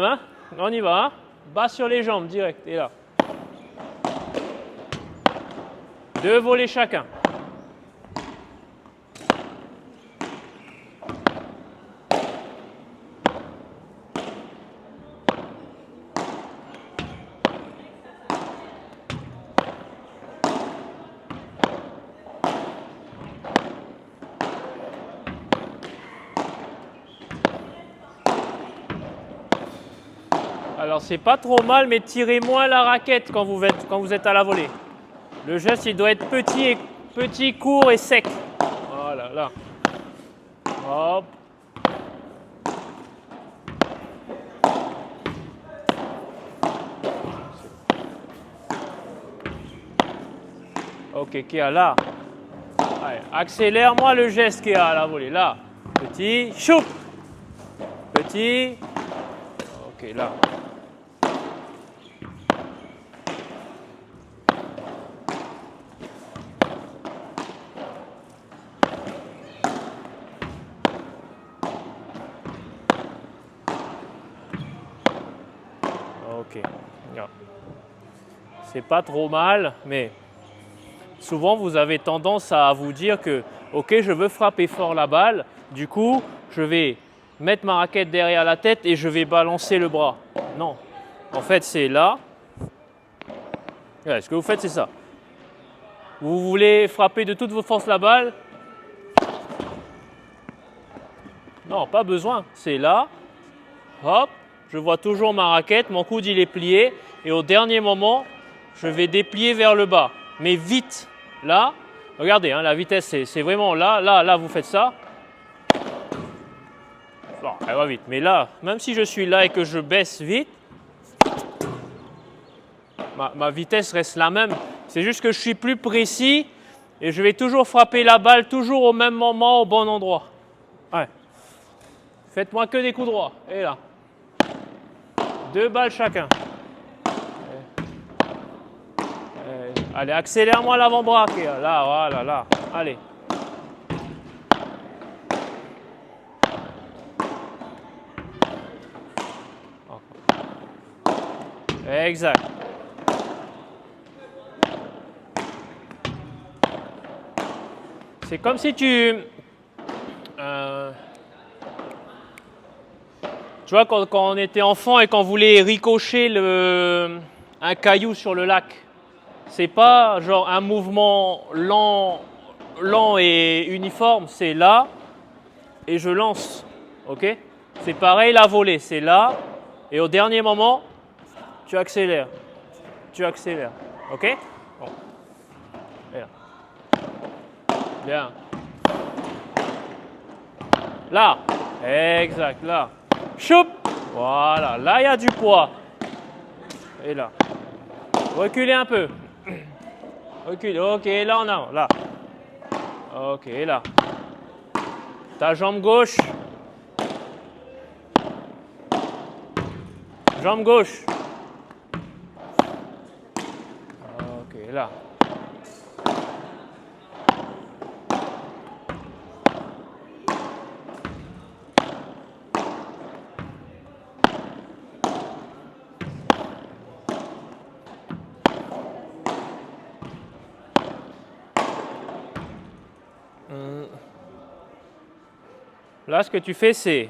Hein? On y va. Hein? Bas sur les jambes, direct. Et là. 2 volets chacun. Alors c'est pas trop mal, mais tirez moins la raquette quand vous êtes à la volée. Le geste il doit être petit, court et sec. Voilà, là. Hop. Ok, Kéa, là. Allez, accélère-moi le geste Kéa à la volée. Là. Petit, choup. Petit. Ok, là. Ok. C'est pas trop mal, mais souvent vous avez tendance à vous dire que ok, je veux frapper fort la balle, du coup je vais mettre ma raquette derrière la tête et je vais balancer le bras. Non, en fait c'est là. Ouais, ce que vous faites c'est ça. Vous voulez frapper de toute votre force la balle? Non, pas besoin. C'est là. Hop, je vois toujours ma raquette, mon coude il est plié et au dernier moment, je vais déplier vers le bas. Mais vite, là, regardez, hein, la vitesse c'est vraiment là, là, vous faites ça. Bon, elle va vite. Mais là, même si je suis là et que je baisse vite, ma vitesse reste la même. C'est juste que je suis plus précis et je vais toujours frapper la balle toujours au même moment, au bon endroit. Ouais. Faites-moi que des coups droits. Et là. 2 balles chacun. Allez, accélère-moi l'avant-bras. Là, voilà, là. Allez. Exact. C'est comme si tu vois, quand on était enfant et qu'on voulait ricocher un caillou sur le lac, c'est pas genre un mouvement lent et uniforme, c'est là et je lance, ok? C'est pareil la volée, c'est là et au dernier moment, tu accélères, ok? Bon. Bien. Bien. Là, exact, là. Choup! Voilà, là il y a du poids. Et là. Reculez un peu. Reculez, ok, là en avant, là. Ok, là. Ta jambe gauche. Jambe gauche. Ok, là. Là, ce que tu fais, c'est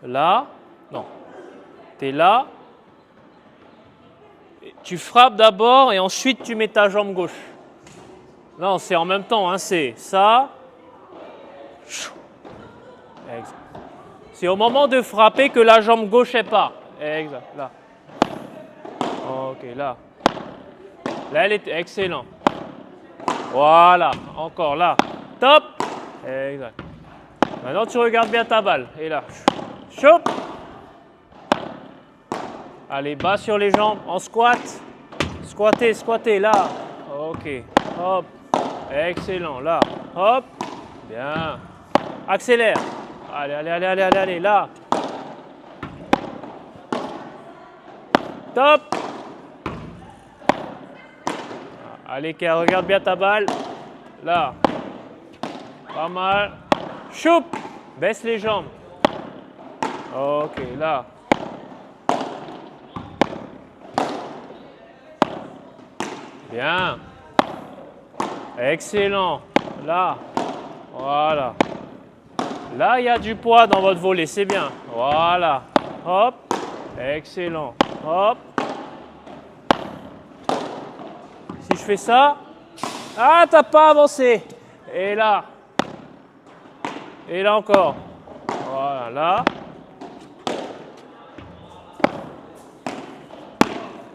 là. Non. Tu es là. Tu frappes d'abord et ensuite tu mets ta jambe gauche. Non, c'est en même temps. Hein, c'est ça. Exact. C'est au moment de frapper que la jambe gauche est part. Exact. Là. Ok, là. Là, elle est excellente. Voilà. Encore là. Top. Exact. Maintenant, tu regardes bien ta balle. Et là. Chop. Allez, bas sur les jambes. En squat. Squattez. Là. Ok. Hop. Excellent. Là. Hop. Bien. Accélère. Allez. Là. Top. Allez, Kéa, regarde bien ta balle. Là. Pas mal. Choup. Baisse les jambes. Ok, là. Bien. Excellent. Là. Voilà. Là, il y a du poids dans votre volley, c'est bien. Voilà. Hop. Excellent. Hop. Si je fais ça. Ah, t'as pas avancé. Et là. Et là encore. Voilà, là.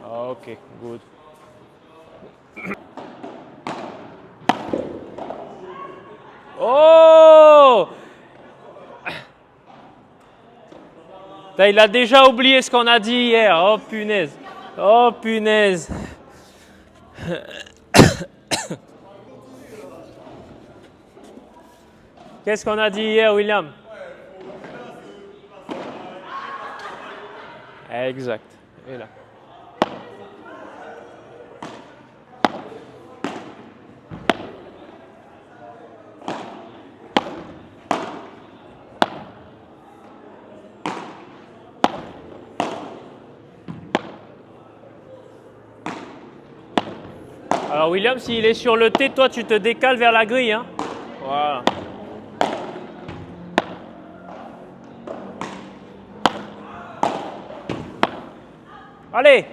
Ok, good. Oh! Il a déjà oublié ce qu'on a dit hier. Oh punaise. Oh punaise. Qu'est-ce qu'on a dit hier, William? Exact. Et là. Alors William, s'il est sur le T, toi tu te décales vers la grille. Hein. Voilà. Allez.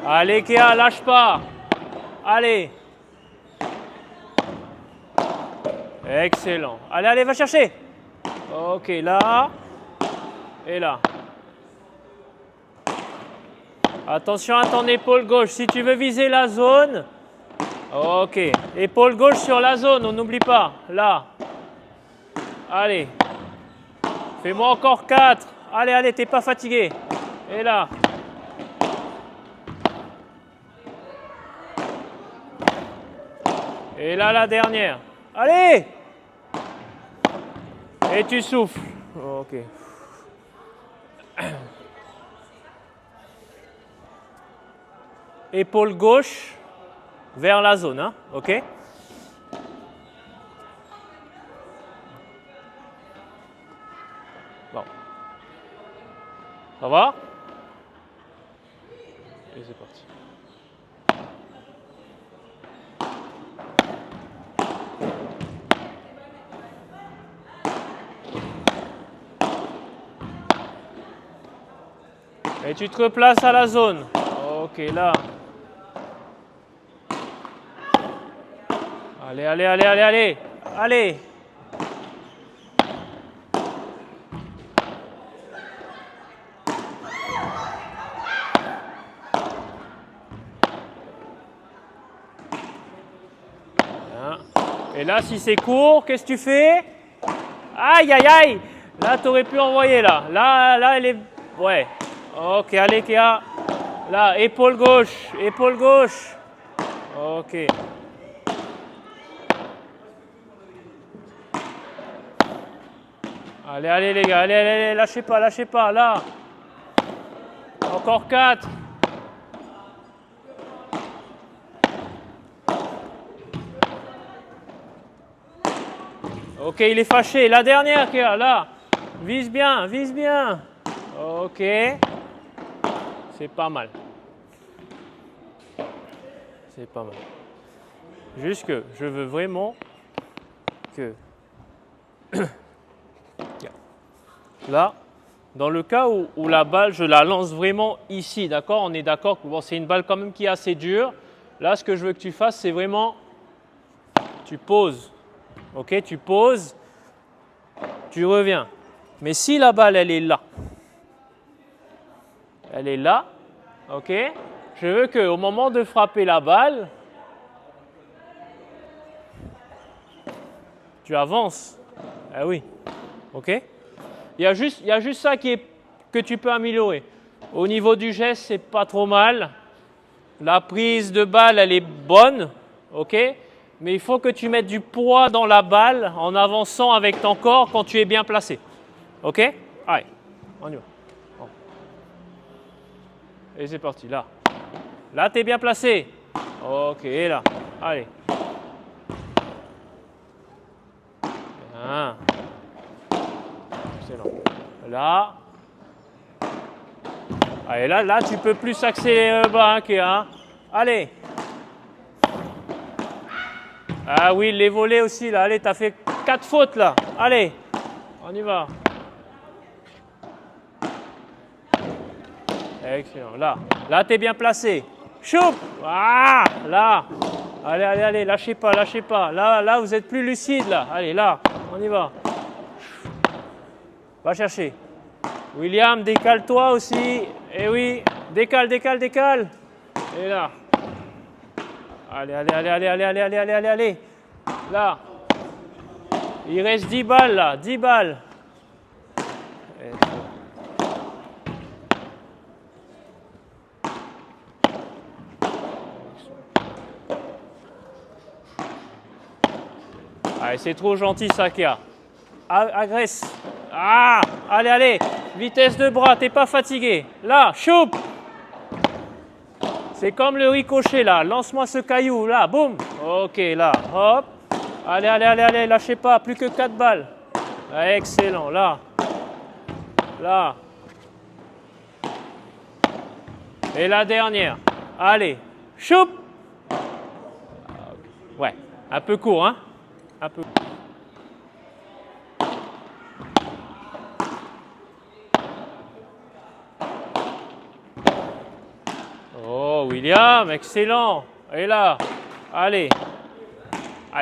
Allez Kéa, lâche pas. Allez. Excellent. Allez, allez, va chercher. Ok, là. Et là. Attention à ton épaule gauche. Si tu veux viser la zone. Ok. Épaule gauche sur la zone, on n'oublie pas. Là. Allez. Fais-moi encore 4. Allez, allez, t'es pas fatigué. Et là. Et là, la dernière. Allez! Et tu souffles. Ok. Épaule gauche vers la zone, hein? Ok? Bon. Ça va? Et c'est parti. Et tu te replaces à la zone. Ok, là. Allez, allez, allez, allez, allez. Allez. Bien. Et là, si c'est court, qu'est-ce que tu fais? Aïe, aïe, aïe. Là, tu aurais pu envoyer, là. Là, elle est... Ouais. Ok, allez, Kéa. Là, épaule gauche. Épaule gauche. Ok. Allez, allez, les gars. Allez, allez, allez. Lâchez pas, là. Encore 4. Ok, il est fâché. La dernière, Kéa, là. Vise bien, vise bien. Ok. C'est pas mal. C'est pas mal. Juste que je veux vraiment que... Là, dans le cas où la balle, je la lance vraiment ici, d'accord? On est d'accord que bon, c'est une balle quand même qui est assez dure. Là, ce que je veux que tu fasses, c'est vraiment... Tu poses. Ok, tu poses. Tu reviens. Mais si la balle, elle est là. Elle est là. Ok? Je veux qu'au moment de frapper la balle, tu avances. Ah oui. Ok? Il y a juste ça que tu peux améliorer. Au niveau du geste, c'est pas trop mal. La prise de balle, elle est bonne. Ok? Mais il faut que tu mettes du poids dans la balle en avançant avec ton corps quand tu es bien placé. Ok? Allez, on y va. Bon. Et c'est parti, là. Là, tu es bien placé. Ok, et là. Allez. Bien. Excellent. Là. Allez, là, tu peux plus accélérer le bas, hein. Allez. Ah oui, les volets aussi, là. Allez, tu as fait 4 fautes, là. Allez, on y va. Excellent. Là, tu es bien placé. Choup. Ah, là. Allez, lâchez pas. Là, vous êtes plus lucide, là. Allez, là, on y va. Va chercher. William, décale-toi aussi. Eh oui, décale. Et là. Allez. Là. Il reste 10 balles, là. 10 balles. Allez, c'est trop gentil, Sakia. Agresse. Ah, allez. Vitesse de bras, t'es pas fatigué. Là, choup. C'est comme le ricochet, là. Lance-moi ce caillou, là. Boum. Ok, là. Hop. Allez. Lâchez pas. Plus que 4 balles. Excellent. Là. Et la dernière. Allez. Choup. Ouais. Un peu court, hein. Un peu. Oh, William, excellent. Et là, allez,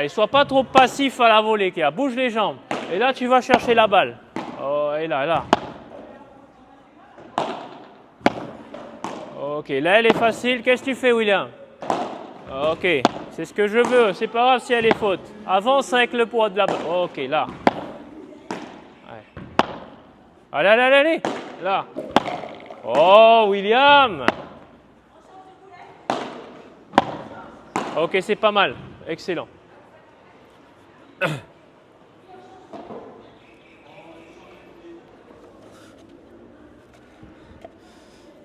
sois pas trop passif à la volée, Kia. Bouge les jambes. Et là, tu vas chercher la balle. Oh, et là. Ok, là, elle est facile. Qu'est-ce que tu fais, William? Ok, c'est ce que je veux. C'est pas grave si elle est faute. Avance avec le poids de la balle. Ok, là. Allez. Là. Oh, William. Ok, c'est pas mal. Excellent.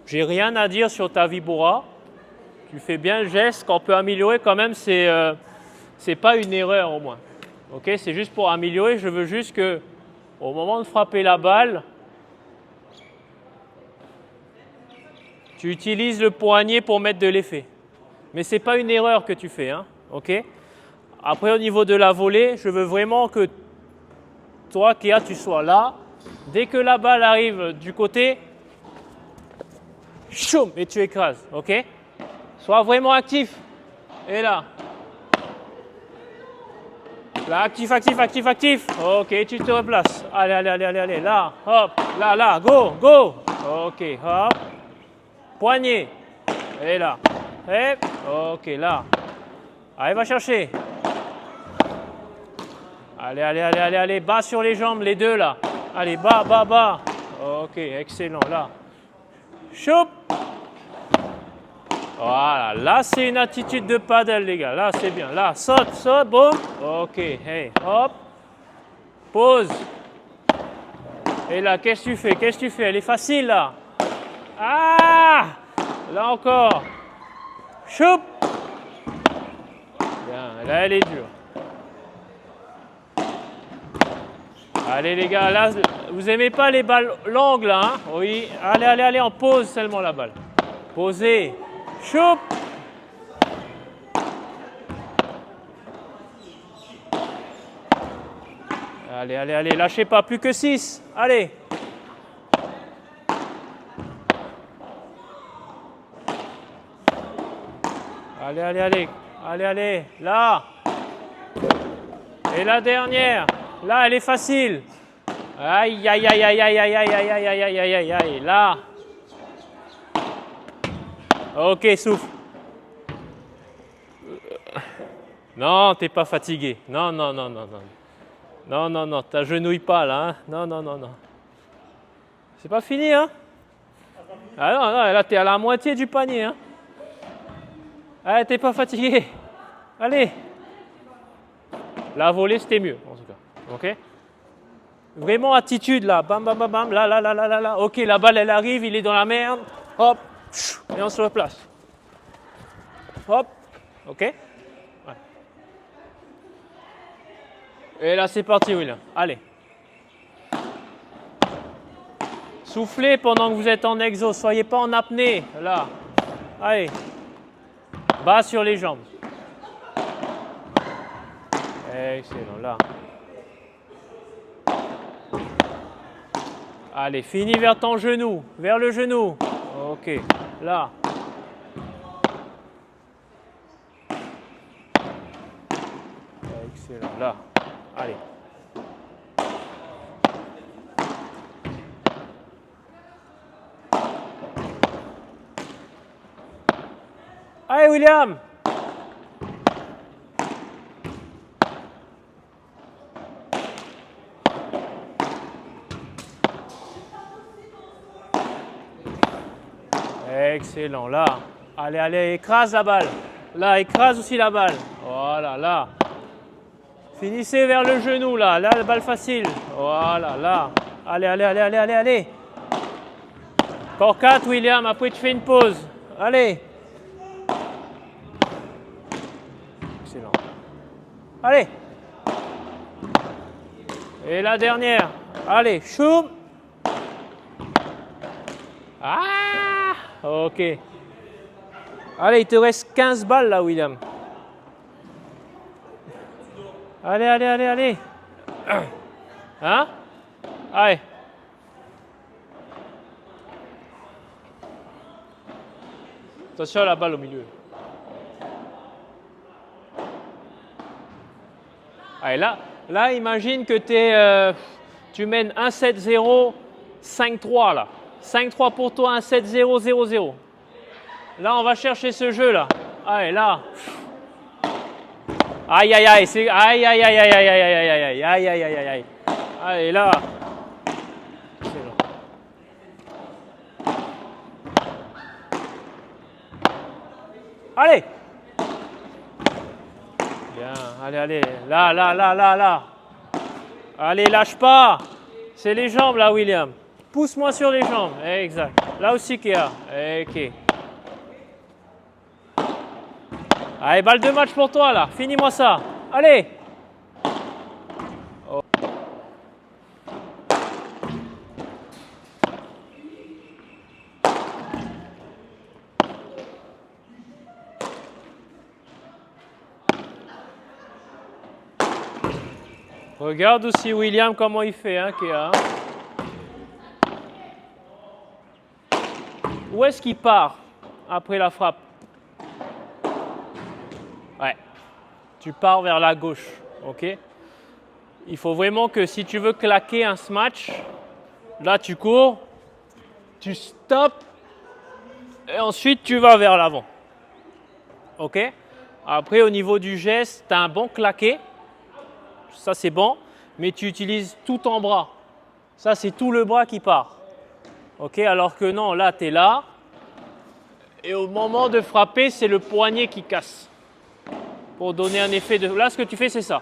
J'ai rien à dire sur ta vibora. Tu fais bien le geste. Qu'on peut améliorer quand même, c'est pas une erreur au moins. Ok, c'est juste pour améliorer. Je veux juste que, au moment de frapper la balle, tu utilises le poignet pour mettre de l'effet. Mais ce n'est pas une erreur que tu fais. Hein, okay. Après, au niveau de la volée, je veux vraiment que toi, Kia, tu sois là. Dès que la balle arrive du côté, choum, et tu écrases. Ok. Sois vraiment actif. Et là. Là, actif. Ok, tu te replaces. Allez. Là, hop. Là, go. Ok, hop. Poignet. Et là. Hop. Ok, là. Allez, va chercher. Allez. Bas sur les jambes, les deux là. Allez, bas. Ok, excellent, là. Choup. Voilà, là c'est une attitude de paddle, les gars. Là, c'est bien. Là, saute, boum. Ok, hey, hop. Pause. Et là, qu'est-ce que tu fais? Elle est facile, là. Ah! Là encore. Choup. Bien, là, elle est dure. Allez, les gars, là, vous aimez pas les balles longues, là, hein? Oui. Allez, on pose seulement la balle. Posez. Choup. Allez, lâchez pas, plus que 6. Allez. Allez, là. Et la dernière. Là, elle est facile. Aïe, là. Ok, souffle. Non, t'es pas fatigué. Non. Non, t'agenouilles pas là. Hein. Non. C'est pas fini, hein? Ah non, là, t'es à la moitié du panier, hein? Ah, t'es pas fatigué. Allez. La volée, c'était mieux, en tout cas. Ok? Vraiment attitude, là. Bam. Là. Ok, la balle, elle arrive, il est dans la merde. Hop. Et on se replace. Hop, ok. Ouais. Et là, c'est parti, William. Allez. Soufflez pendant que vous êtes en exo. Soyez pas en apnée. Là. Allez. Bas sur les jambes. Excellent. Là. Allez, finis vers ton genou. Vers le genou. Ok. Là. Excellent. Là. Allez. Allez, William. Excellent. Là. Allez, allez, écrase la balle. Là, écrase aussi la balle. Voilà, là. Finissez vers le genou, là. Là, la balle facile. Voilà, là. Allez, allez, allez, allez, allez, allez. Encore 4, William. Après, tu fais une pause. Allez. Excellent. Allez. Et la dernière. Allez, choum. Ah, ok. Allez, il te reste 15 balles là, William. Allez, allez, allez, allez. Hein? Allez. Attention à la balle au milieu. Allez, là imagine que tu mènes 1-7-0, 5-3 là. 5-3 pour toi, 1-7-0, 0-0. Là, on va chercher ce jeu là. Allez, là. Aïe, aïe, aïe, c'est aïe, aïe, aïe, aïe, aïe, aïe, aïe, aïe, aïe, aïe, aïe, aïe. Allez, là. Allez. Bien, allez, allez. Là, là, là, là, là. Allez, lâche pas. C'est les jambes là, William. Pousse-moi sur les jambes. Exact. Là aussi, Kéa. Ok. Allez, balle de match pour toi là. Finis-moi ça. Allez. Oh. Regarde aussi William comment il fait, hein, Kéa. Où est-ce qu'il part après la frappe? Ouais, tu pars vers la gauche, ok? Il faut vraiment que si tu veux claquer un smash, là tu cours, tu stops et ensuite tu vas vers l'avant, ok? Après au niveau du geste, tu as un bon claqué, ça c'est bon, mais tu utilises tout en bras, ça c'est tout le bras qui part, ok? Alors que non, là tu es là et au moment de frapper, c'est le poignet qui casse. Pour donner un effet de... Là, ce que tu fais, c'est ça.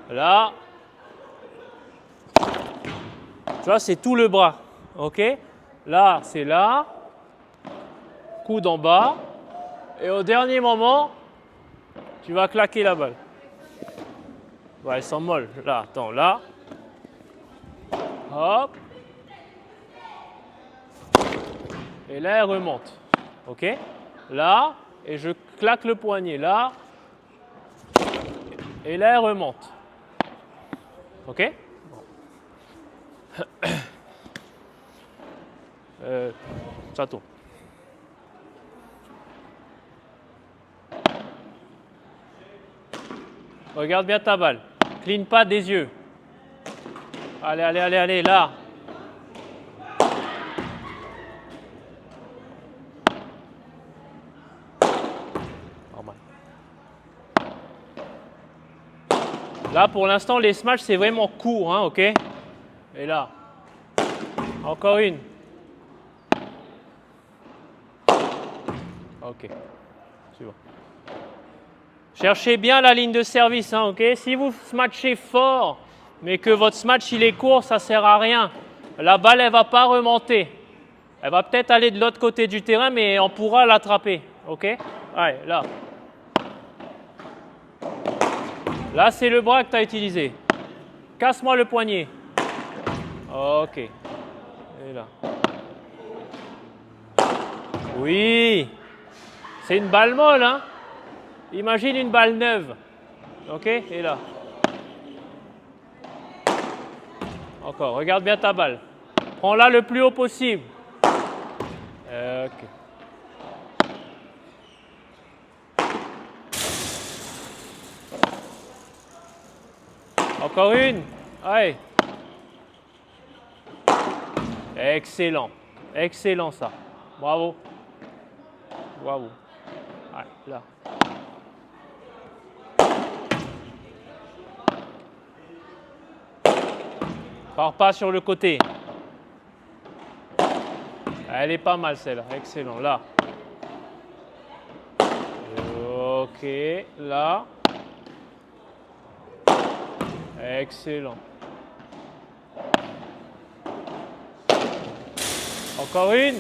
Là. Tu vois, c'est tout le bras. OK? Là, c'est là. Coude en bas. Et au dernier moment, tu vas claquer la balle. Ouais, elles sont molles. Là, attends, là. Hop. Et là, elle remonte. OK? Là. Et je claque le poignet. Là. Et là, elle remonte. OK? Ça tourne. Regarde bien ta balle. Cligne pas des yeux. Allez, allez, allez, allez, là. Là, pour l'instant, les smash, c'est vraiment court, hein, ok? Et là, encore une. Ok, c'est bon. Cherchez bien la ligne de service, hein, ok? Si vous smatchez fort, mais que votre smash, il est court, ça ne sert à rien. La balle, elle ne va pas remonter. Elle va peut-être aller de l'autre côté du terrain, mais on pourra l'attraper. OK? Allez, là. Là, c'est le bras que tu as utilisé. Casse-moi le poignet. OK. Et là. Oui. C'est une balle molle, hein? Imagine une balle neuve. OK? Et là. Encore. Regarde bien ta balle. Prends-la le plus haut possible. OK. Encore une. Allez. Excellent. Excellent ça. Bravo. Bravo. Allez, là. Pars pas sur le côté. Elle est pas mal celle-là. Excellent. Là. OK. Là. Excellent. Encore une.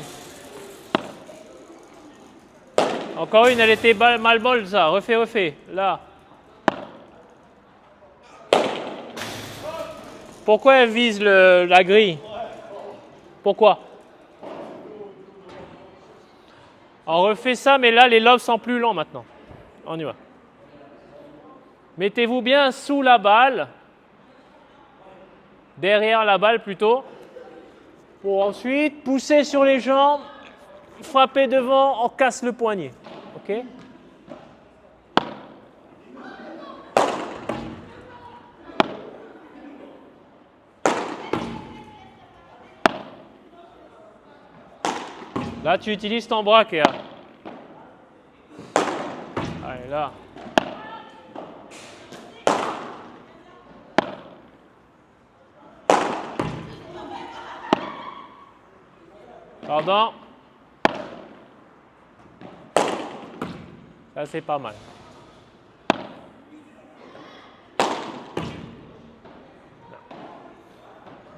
Encore une, elle était mal molle ça. Refais, refais. Là. Pourquoi elle vise la grille? Pourquoi? On refait ça, mais là, les lobes sont plus longs maintenant. On y va. Mettez-vous bien sous la balle. Derrière la balle plutôt. Pour ensuite pousser sur les jambes. Frapper devant, on casse le poignet. OK? Là, tu utilises ton bras, Kéa. Allez, là. Pardon. Ça, c'est pas mal.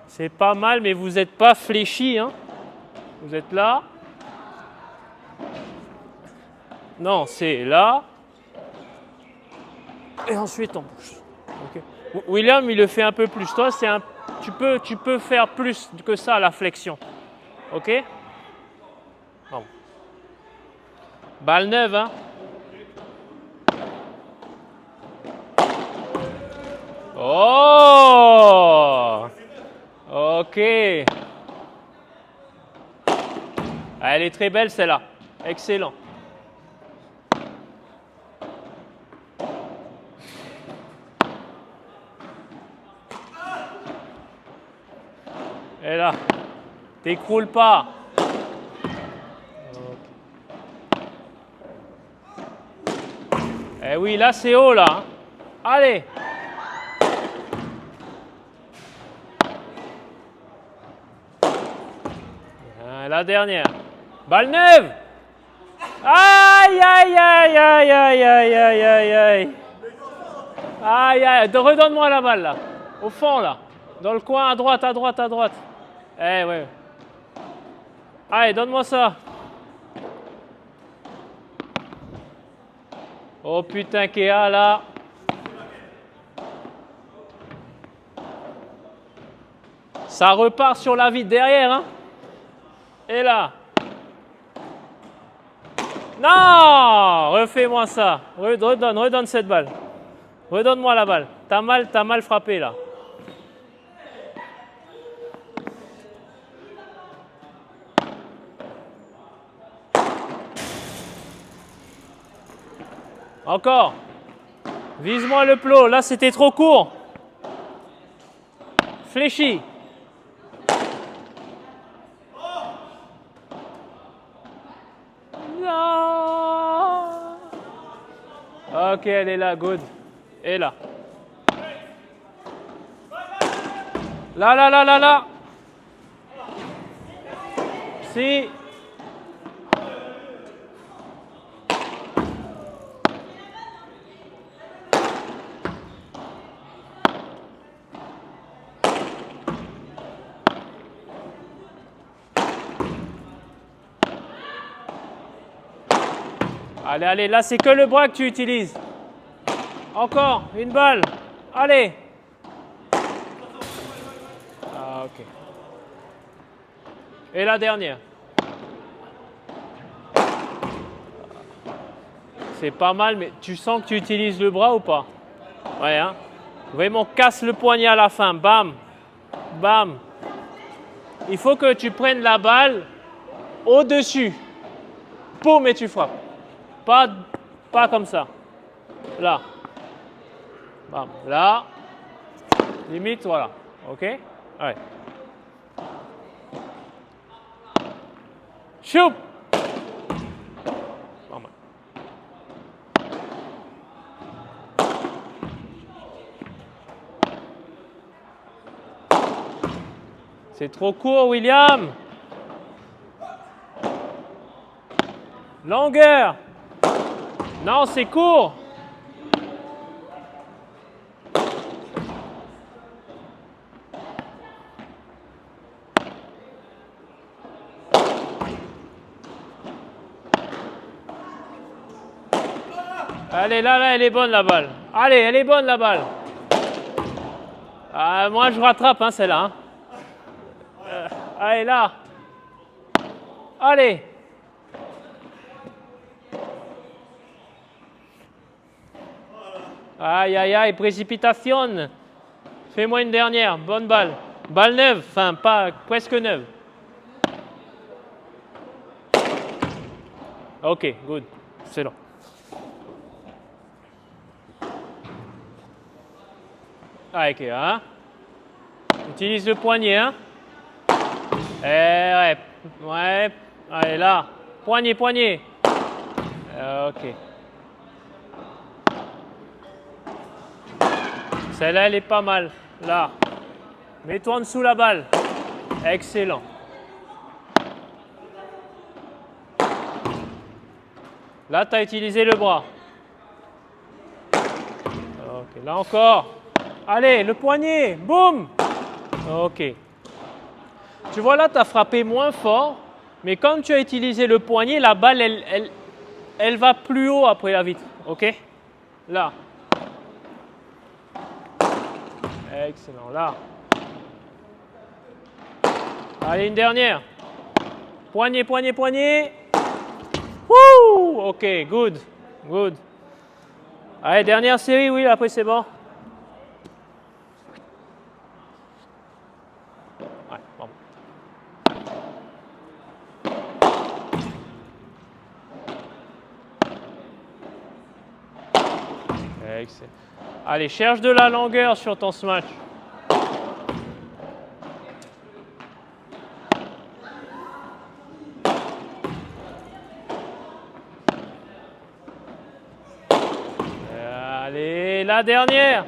C'est pas mal, mais vous n'êtes pas fléchi. Hein. Vous êtes là. Non, c'est là. Et ensuite, on bouge. Okay. William, il le fait un peu plus. Toi, tu peux faire plus que ça, la flexion. OK? Bon. Balle neuve, hein? Oh! OK. Elle est très belle, celle-là. Excellent. Et là, t'écroules pas. Eh oui, là c'est haut là. Hein. Allez. La dernière. Balle neuve. Aïe, aïe, aïe, aïe, aïe, aïe, aïe, aïe, aïe. Aïe, aïe. Redonne-moi la balle là. Au fond là. Dans le coin, à droite, à droite, à droite. Eh ouais. Allez, donne-moi ça. Oh putain, Kéa là. Ça repart sur la vitre derrière, hein. Et là. Non! Refais-moi ça. Redonne cette balle. Redonne-moi la balle. T'as mal frappé là. Encore. Vise-moi le plot. Là, c'était trop court. Fléchis. Non. Ok, elle est là. Good. Et là. Là. Si. Allez, allez, là, c'est que le bras que tu utilises. Encore, une balle. Allez. Ah, ok. Et la dernière. C'est pas mal, mais tu sens que tu utilises le bras ou pas? Ouais, hein? Vraiment, casse le poignet à la fin. Bam. Bam. Il faut que tu prennes la balle au-dessus. Boum, et tu frappes. Pas comme ça. Là. Bam. Là. Limite, voilà. OK? Ouais. Choup! Pas mal. C'est trop court, William. Longueur. Non, c'est court. Allez, là, elle est bonne la balle. Allez, elle est bonne la balle. Ah, moi, je rattrape hein, celle-là. Hein. Allez, là. Allez. Aïe, aïe, aïe, précipitation. Fais-moi une dernière. Bonne balle. Balle neuve, enfin, pas presque neuve. Ok, good. Excellent. Ah, ok, hein. Utilise le poignet, hein. Ouais, ouais. Allez, là. Poignet, poignet. Ok. Celle-là, elle est pas mal. Là. Mets-toi en dessous la balle. Excellent. Là, tu as utilisé le bras. Ok, là encore. Allez, le poignet. Boum. Ok. Tu vois là, tu as frappé moins fort. Mais comme tu as utilisé le poignet, la balle, elle va plus haut après la vitre. Ok? Là. Excellent. Là. Allez, une dernière. Poignet, poignet, poignet. Wouh! Ok, good. Good. Allez, dernière série, oui, après c'est bon. Ouais, bon. Excellent. Allez, cherche de la longueur sur ton smash. Allez, la dernière.